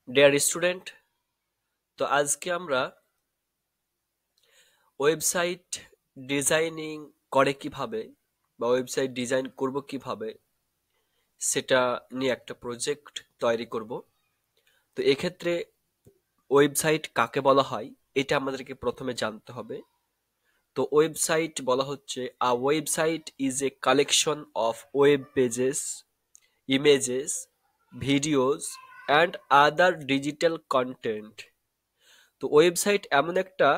Dear student, তো আজকে আমরা ওয়েবসাইট ডিজাইনিং করে কিভাবে বা ওয়েবসাইট ডিজাইন করব কিভাবে সেটা নিয়ে একটা প্রজেক্ট তৈরি করব। তো এক্ষেত্রে ওয়েবসাইট কাকে বলা হয় এটা আমাদেরকে প্রথমে জানতে হবে। তো ওয়েবসাইট বলা হচ্ছে website is a collection of web pages, images, videos and other digital content. তো ওয়েবসাইট এমন একটা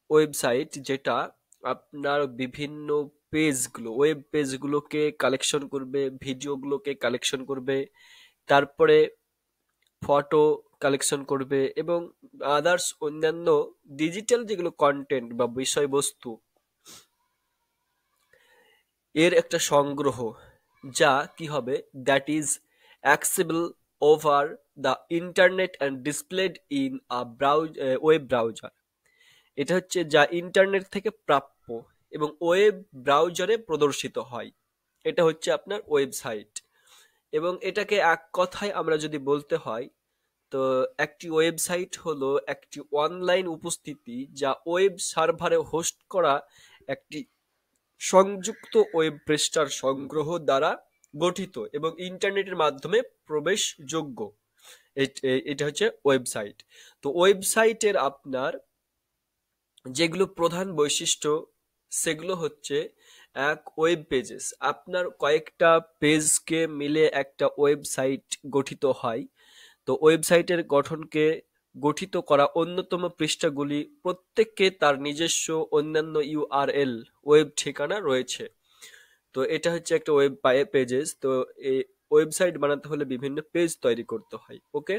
ওয়েবসাইট যেটা আপনার বিভিন্ন ওয়েব পেজগুলোকে কালেকশন করবে, ভিডিওগুলোকে কালেকশন করবে, তারপরে ফটো কালেকশন করবে এবং আদার্স অন্যান্য ডিজিটাল যেগুলো কন্টেন্ট বা বিষয়বস্তু এর একটা সংগ্রহ, যা কি হবে, that is accessible over the internet and displayed in web browser. এটা হচ্ছে যা ইন্টারনেট থেকে প্রাপ্য এবং ওয়েব ব্রাউজারে প্রদর্শিত হয়। এটা হচ্ছে আপনার ওয়েবসাইট। এবং এটাকে এক কথায় আমরা যদি বলতে হয়, তো একটি ওয়েবসাইট হলো একটি অনলাইন উপস্থিতি যা ওয়েব সার্ভারে হোস্ট করা একটি সংযুক্ত ওয়েব পৃষ্ঠার সংগ্রহ দ্বারা গঠিত এবং ইন্টারনেটের মাধ্যমে প্রবেশযোগ্য। এটা হচ্ছে ওয়েবসাইট। তো ওয়েবসাইটের আপনার যেগুলো প্রধান বৈশিষ্ট্য সেগুলো হচ্ছে, এক, ওয়েব পেজেস। আপনার কয়েকটা পেজকে মিলে একটা ওয়েবসাইট গঠিত হয়। তো ওয়েবসাইটের গঠনকে গঠিত করা অন্যতম পৃষ্ঠাগুলি প্রত্যেককে তার নিজস্ব অন্যান্য ইউআরএল ওয়েব ঠিকানা রয়েছে। তো এটা হচ্ছে একটা ওয়েব পেজেস। তো এই ওয়েবসাইট বানাতে হলে বিভিন্ন পেজ তৈরি করতে হয়। ওকে,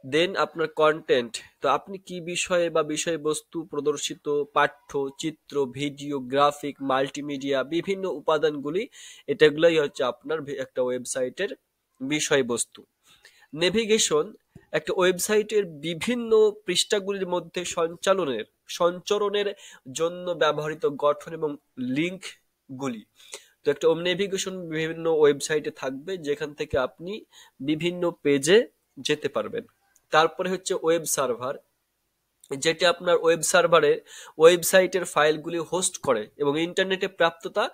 দেন আপনার কন্টেন্ট। তো আপনি কি বিষয়ে বা বিষয়বস্তু প্রদর্শিত, পাঠ্য, চিত্র, ভিডিও, গ্রাফিক, মাল্টিমিডিয়া বিভিন্ন উপাদানগুলি, এটাগুলোই হচ্ছে আপনার একটা ওয়েবসাইটের বিষয়বস্তু। নেভিগেশন, একটা ওয়েবসাইটের বিভিন্ন পৃষ্ঠাগুলির মধ্যে সঞ্চরণের জন্য ব্যবহৃত গঠন এবং লিঙ্কগুলি। তো একটা নেভিগেশন বিভিন্ন ওয়েবসাইটে থাকবে যেখান থেকে আপনি বিভিন্ন পেজে যেতে পারবেন। তারপরে হচ্ছে ওয়েব সার্ভার, যেটি আপনার ওয়েব সার্ভারে ওয়েবসাইটের ফাইলগুলি হোস্ট করে এবং ইন্টারনেটে প্রাপ্যতা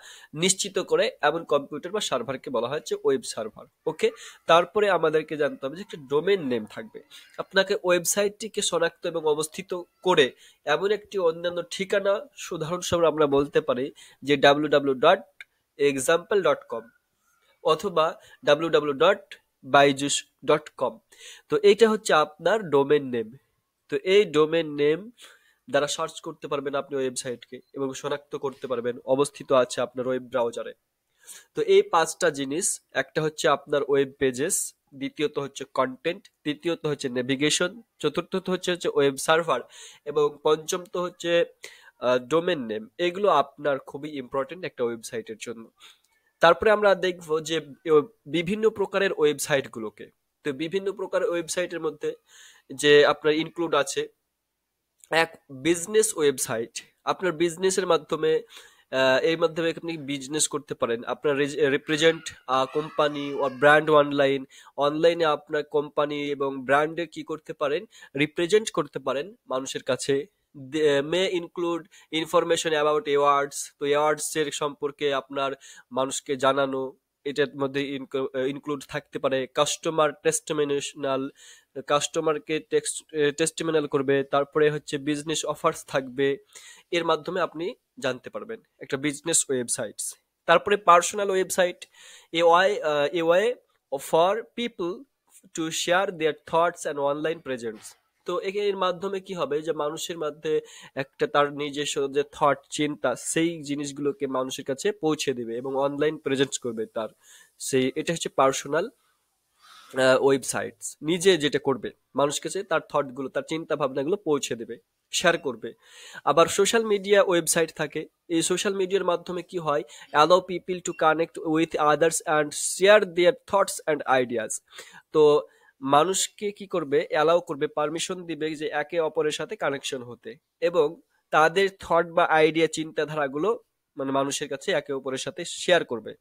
নিশ্চিত করে এমন কম্পিউটার বা সার্ভারকে বলা হচ্ছে ওয়েব সার্ভার। ওকে, তারপরে আমাদেরকে জানতে হবে যে একটা ডোমেন নেম থাকবে। আপনাকে ওয়েবসাইটটিকে শনাক্ত এবং অবস্থিত করে এমন একটি অন্যান্য ঠিকানা, উদাহরণস্বরূপ আমরা বলতে পারি যে www.example.com অথবা www.byju's.com। তো এইটা হচ্ছে আপনার ডোমেন নেম। তো এই ডোমেন নেম দ্বারা সার্চ করতে পারবেন আপনি ওয়েবসাইটকে এবং শনাক্ত করতে পারবেন অবস্থিত আছে আপনার ওয়েব ব্রাউজারে। তো এই পাঁচটা জিনিস, একটা হচ্ছে আপনার ওয়েব পেজেস, দ্বিতীয়ত হচ্ছে কন্টেন্ট, তৃতীয়ত হচ্ছে নেভিগেশন, চতুর্থত হচ্ছে ওয়েব সার্ভার এবং পঞ্চমত হচ্ছে ডোমেন নেম। এগুলো আপনার খুবই ইম্পর্টেন্ট একটা ওয়েবসাইটের জন্য। তারপরে আমরা দেখব যে বিভিন্ন প্রকারের ওয়েবসাইট গুলোকে। তো বিভিন্ন প্রকার ওয়েবসাইটের মধ্যে যে আপনার ইনক্লুড আছে, এক, বিজনেস ওয়েবসাইট। আপনার বিজনেসের মাধ্যমে এর মাধ্যমে আপনি বিজনেস করতে পারেন, আপনার রিপ্রেজেন্ট কোম্পানি ও ব্র্যান্ড অনলাইনে আপনার কোম্পানি এবং ব্র্যান্ডে কি করতে পারেন, রিপ্রেজেন্ট করতে পারেন মানুষের কাছে। মে ইনক্লুড ইনফরমেশন অ্যাবাউট অ্যাওয়ার্ডস। তো অ্যাওয়ার্ডস এর সম্পর্কে আপনার মানুষকে জানানো, এটার মধ্যে ইনক্লুড থাকতে পারে। কাস্টমার টেস্টিমোনিয়াল, কাস্টমারকে টেস্টিমোনিয়াল করবে। তারপরে হচ্ছে বিজনেস অফার্স থাকবে, এর মাধ্যমে আপনি জানতে পারবেন একটা বিজনেস ওয়েবসাইটস। তারপরে personal website, a way for people to share there thoughts and online presence. তো এর মাধ্যমে কি হবে যে মানুষের মধ্যে একটা তার নিজস্ব যে থট, চিন্তা, সেই জিনিসগুলোকে মানুষের কাছে পৌঁছে দিবে এবং অনলাইন প্রেজেন্স করবে তার সেই। এটা হচ্ছে পার্সোনাল ওয়েবসাইটস, নিজে যেটা করবে মানুষের কাছে তার থট গুলো, তার চিন্তা ভাবনাগুলো পৌঁছে দেবে, শেয়ার করবে। আবার সোশ্যাল মিডিয়া ওয়েবসাইট থাকে। এই সোশ্যাল মিডিয়ার মাধ্যমে কি হয়, allow people to connect with others and share there thoughts and ideas. তো মানুষকে কি করবে, অ্যালাউ করবে, পারমিশন দিবে যে একে অপরের সাথে কানেকশন হতে এবং তাদের থট বা আইডিয়া, চিন্তাধারাগুলো মানে মানুষের কাছে একে অপরের সাথে শেয়ার করবে।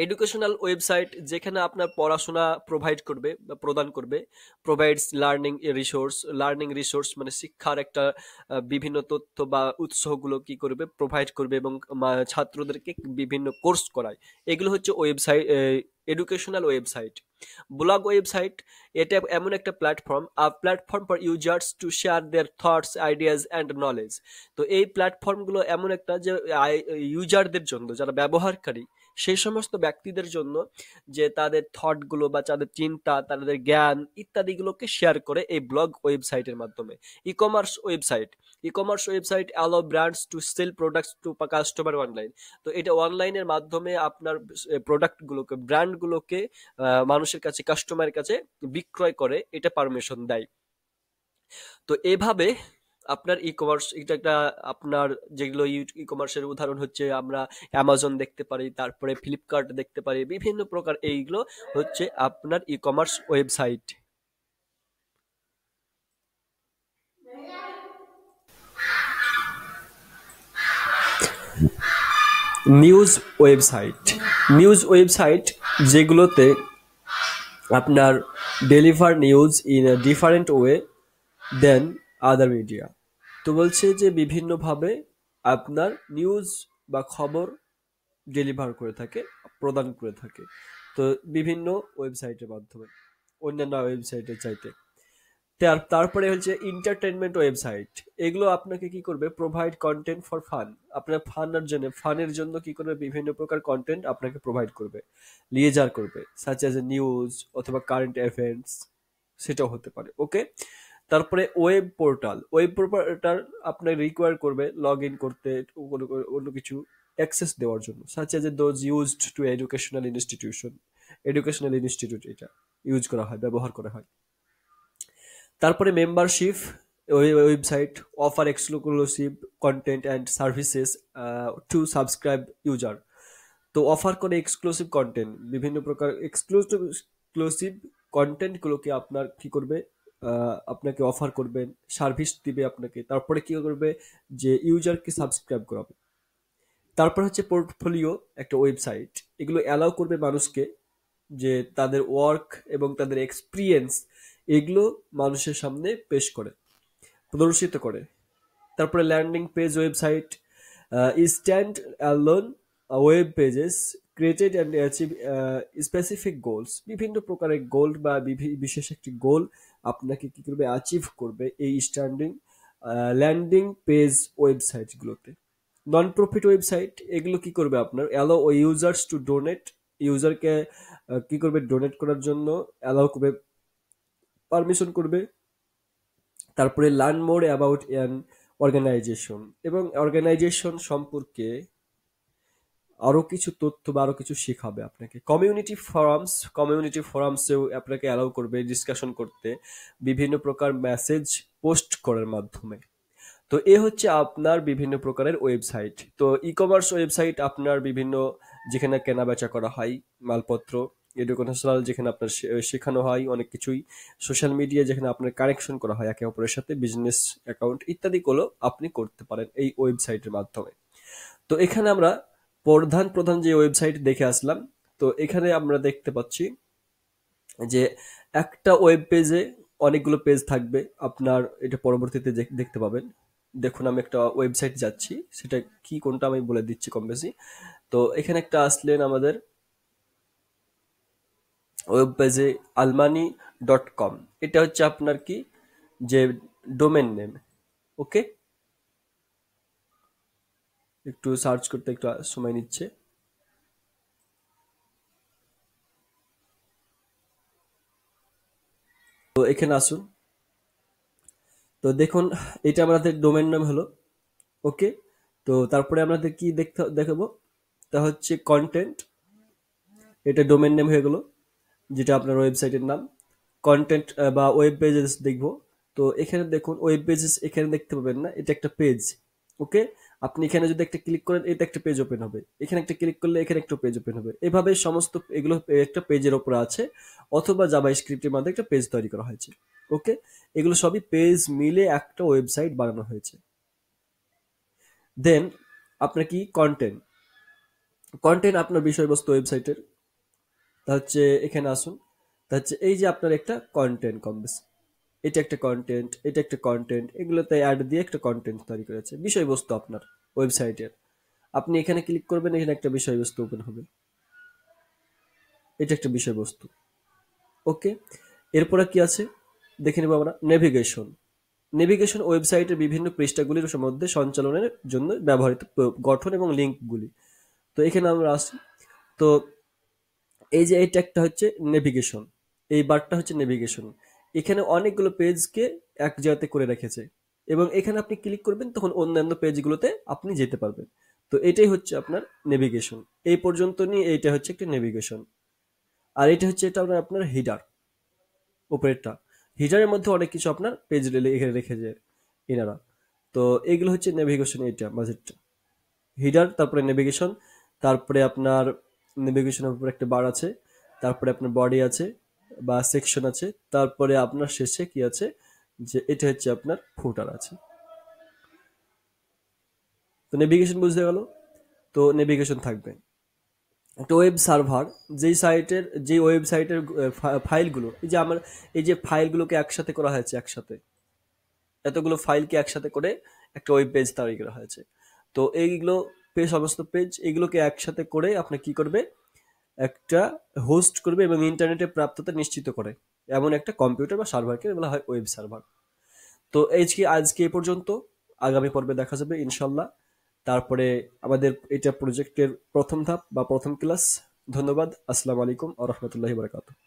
এডুকেশনাল ওয়েবসাইট যেখানে আপনার পড়াশোনা প্রোভাইড করবে বা প্রদান করবে, প্রোভাইডস লার্নিং রিসোর্স মানে শিক্ষার একটা বিভিন্ন তথ্য বা উৎসগুলো কি করবে, প্রোভাইড করবে এবং ছাত্রদেরকে বিভিন্ন কোর্স করায়। এগুলো হচ্ছে website, educational website. Blog website, এটা এমন একটা platform for users to share there thoughts, ideas and knowledge. তো এই প্ল্যাটফর্মগুলো এমন একটা যে ইউজারদের জন্য, যারা ব্যবহারকারী, সেই সমস্ত ব্যক্তিদের জন্য, যে তাদের থটগুলো বা তাদের চিন্তা, তাদের জ্ঞান ইত্যাদিগুলোকে শেয়ার করে এই ব্লগ ওয়েবসাইটের মাধ্যমে। E commerce website allow brands to sell products to customer online. তো এটা অনলাইনের মাধ্যমে আপনার প্রোডাক্টগুলোকে, ব্র্যান্ডগুলোকে মানুষের কাছে, কাস্টমারের কাছে বিক্রয় করে, এটা পারমিশন দেয়। তো এভাবে আপনার ই কমার্স, এটা একটা আপনার যেগুলো ই কমার্সের উদাহরণ হচ্ছে আমরা অ্যামাজন দেখতে পারি, তারপরে ফ্লিপকার্ট দেখতে পারি, বিভিন্ন প্রকার এইগুলো হচ্ছে আপনার e commerce website. News website, যেগুলোতে আপনার deliver news in a different way than other media. তো বলছে যে বিভিন্নভাবে আপনার নিউজ বা খবর ডেলিভার করে থাকে, প্রদান করে থাকে। তো বিভিন্ন ওয়েবসাইটের মাধ্যমে, অন্যান্য ওয়েবসাইটের চাইতে। তারপরে হচ্ছে এন্টারটেনমেন্ট ওয়েবসাইট। এগুলো আপনাকে কি করবে, প্রোভাইড কন্টেন্ট ফর ফান। আপনার ফানের জন্য কি করবে, বিভিন্ন প্রকার কন্টেন্ট আপনাকে প্রোভাইড করবে, লিয়েজার করবে, সাচ অ্যাজ এ নিউজ অথবা কারেন্ট ইভেন্টস, সেটাও হতে পারে। ওকে। তারপরে ওয়েব পোর্টাল আপনার রিকোয়ার করবে লগ ইন করতে, অন্য কিছু অ্যাক্সেস দেওয়ার জন্য, such as a those used to educational institute, এটা ইউজ করা হয়, ব্যবহার করা হয়। তারপরে membership website offer exclusive content and services to subscribe user. তো অফার করে এক্সক্লুসিভ কন্টেন্ট, বিভিন্ন প্রকার এক্সক্লুসিভ কন্টেন্টগুলোকে আপনার কি করবে, আপনাকে অফার করবেন, সার্ভিস দিবে আপনাকে। তারপরে কি করবে, যে ইউজারকে সাবস্ক্রাইব করাবে। তারপর হচ্ছে পোর্টফোলিও, একটা ওয়েবসাইট। এগুলো অ্যালাউ করবে মানুষকে যে তাদের ওয়ার্ক এবং তাদের এক্সপিরিয়েন্স, এগুলো মানুষের সামনে পেশ করে, প্রদর্শিত করে। তারপরে landing page website, stand alone web pages created and achieve specific goals. বিভিন্ন প্রকারের গোল বা বিশেষ একটি গোল আপনাকে কি করবে, অ্যাচিভ করবে এই স্ট্যান্ডিং ল্যান্ডিং পেজ ওয়েবসাইটগুলোতে। নন প্রফিট ওয়েবসাইট, এগুলো কি করবে, আপনার অ্যালাউ ইউজার্স টু ডোনেট, ইউজারকে কি করবে, ডোনেট করার জন্য অ্যালাউ করবে, পারমিশন করবে। তারপরে learn more about an organization, এবং অর্গানাইজেশন সম্পর্কে আরো কিছু তথ্য বা আরো কিছু শেখাবে আপনাকে। কমিউনিটি ফোরামসেও আপনাকে অ্যালাউ করবে ডিসকাশন করতে, বিভিন্ন প্রকার মেসেজ পোস্ট করার মাধ্যমে। তো এ হচ্ছে আপনার বিভিন্ন প্রকারের ওয়েবসাইট। তো ই কমার্স ওয়েবসাইট আপনার বিভিন্ন, যেখানে কেনা বেচা করা হয় মালপত্র, এডুকেশনাল যেখানে আপনার শেখানো হয় অনেক কিছুই, সোশ্যাল মিডিয়া যেখানে আপনার কানেকশন করা হয় একে অপরের সাথে, বিজনেস অ্যাকাউন্ট ইত্যাদিগুলো আপনি করতে পারেন এই ওয়েবসাইটের মাধ্যমে। তো এখানে আমরা প্রধান প্রধান যে ওয়েবসাইট দেখে আসলাম। তো এখানে আমরা দেখতে পাচ্ছি যে একটা ওয়েব পেজে অনেকগুলো পেজ থাকবে আপনার, এটা পরবর্তীতে দেখতে পাবেন। দেখুন আমি একটা ওয়েবসাইট যাচ্ছি, সেটা কি কোনটা আমি বলে দিচ্ছি কম বেশি। তো এখানে একটা আসলেন আমাদের ওয়েব পেজে almani.com, এটা হচ্ছে আপনার কি, যে ডোমেন নেম। ওকে, একটু সার্চ করতে একটু সময় নিচ্ছে। তো এখানে আসুন, তো দেখুন এটা আমাদের ডোমেন নাম হলো। ওকে, তো তারপরে আমাদের কি দেখাবো, তা হচ্ছে কন্টেন্ট, এটা ডোমেন নেম হয়ে গেল, যেটা আপনার ওয়েবসাইটের নাম। কন্টেন্ট বা ওয়েব পেজেস দেখবো। তো এখানে দেখুন ওয়েব পেজেস, এখানে দেখতে পাবেন না, এটা একটা পেজ। ওকে, আপনি এখানে যদি একটা ক্লিক করেন, এটা একটা পেজ ওপেন হবে, এখানে একটা ক্লিক করলে এখানে একটা পেজ ওপেন হবে। এভাবে সমস্ত এগুলো একটা পেজের ওপরে আছে, অথবা জাভা স্ক্রিপ্টের মাধ্যমে একটা পেজ তৈরি করা হয়েছে। ওকে, এগুলো সবই পেজ মিলে একটা ওয়েবসাইট বানানো হয়েছে। দেন আপনার কি কন্টেন্ট, কন্টেন্ট আপনার বিষয়বস্তু ওয়েবসাইটের। তা হচ্ছে এখানে আসুন। তা হচ্ছে এই যে আপনার একটা কন্টেন্ট কমবেস, এটা একটা কন্টেন্ট, এটা একটা কন্টেন্ট, এগুলোতে অ্যাড দিয়ে একটা কন্টেন্ট তৈরি করেছে, বিষয়বস্তু আপনার ওয়েবসাইটের। আপনি এখানে ক্লিক করবেন, এখানে একটা বিষয়বস্তু ওপেন হবে, এটা একটা বিষয়বস্তু। ওকে, এরপরে কি আছে দেখে নেব আমরা। নেভিগেশন। নেভিগেশন ওয়েবসাইটের বিভিন্ন পৃষ্ঠাগুলির মধ্যে সঞ্চালনের জন্য ব্যবহৃত গঠন এবং লিঙ্কগুলি। তো এখানে আমরা আসি। তো এই যে এই ট্যাগটা হচ্ছে নেভিগেশন, এই বারটা হচ্ছে নেভিগেশন। এখানে অনেকগুলো পেজকে এক জায়গাতে করে রেখেছে, এবং এখানে আপনি ক্লিক করবেন তখন অন্যান্য পেজগুলোতে আপনি যেতে পারবেন। তো এটাই হচ্ছে আপনার নেভিগেশন। এই পর্যন্ত নিয়ে এইটা হচ্ছে একটা নেভিগেশন। আর এটা হচ্ছে এটা আপনার হিডার, উপরেরটা। হিডারের মধ্যে অনেক কিছু আপনার পেজ এখানে রেখে যায় এনারা। তো এগুলো হচ্ছে নেভিগেশন, এইটা বাজেটটা হিডার, তারপরে নেভিগেশন, তারপরে আপনার নেভিগেশনের উপর একটা বার আছে, তারপরে আপনার বডি আছে বা সেকশন আছে, তারপরে আপনার শেষে কি আছে, যে এটা হচ্ছে আপনার ফুটার আছে। তো নেভিগেশন বুঝতে গেল। তো নেভিগেশন থাকবে একটা ওয়েব সার্ভার, যেই ওয়েবসাইটের ফাইলগুলো, এই যে আমার এই যে ফাইলগুলোকে একসাথে করা হয়েছে, একসাথে এতগুলো ফাইলকে একসাথে করে একটা ওয়েব পেজ তৈরি করা হয়েছে। তো এইগুলো পেজ, সমস্ত পেজ এগুলোকে একসাথে করে আপনি কি করবে, একটা হোস্ট করবে এবং ইন্টারনেটের প্রাপ্যতা নিশ্চিত করে এমন একটা কম্পিউটার বা সার্ভারকে বলা হয় ওয়েব সার্ভার। তো আজকে এই পর্যন্ত। আগামী পর্বে দেখা যাবে ইনশাল্লাহ। তারপরে আমাদের এটা প্রজেক্টের প্রথম ধাপ বা প্রথম ক্লাস। ধন্যবাদ। আসসালামু আলাইকুম ওয়া রাহমাতুল্লাহি ওয়া বারাকাতুহু।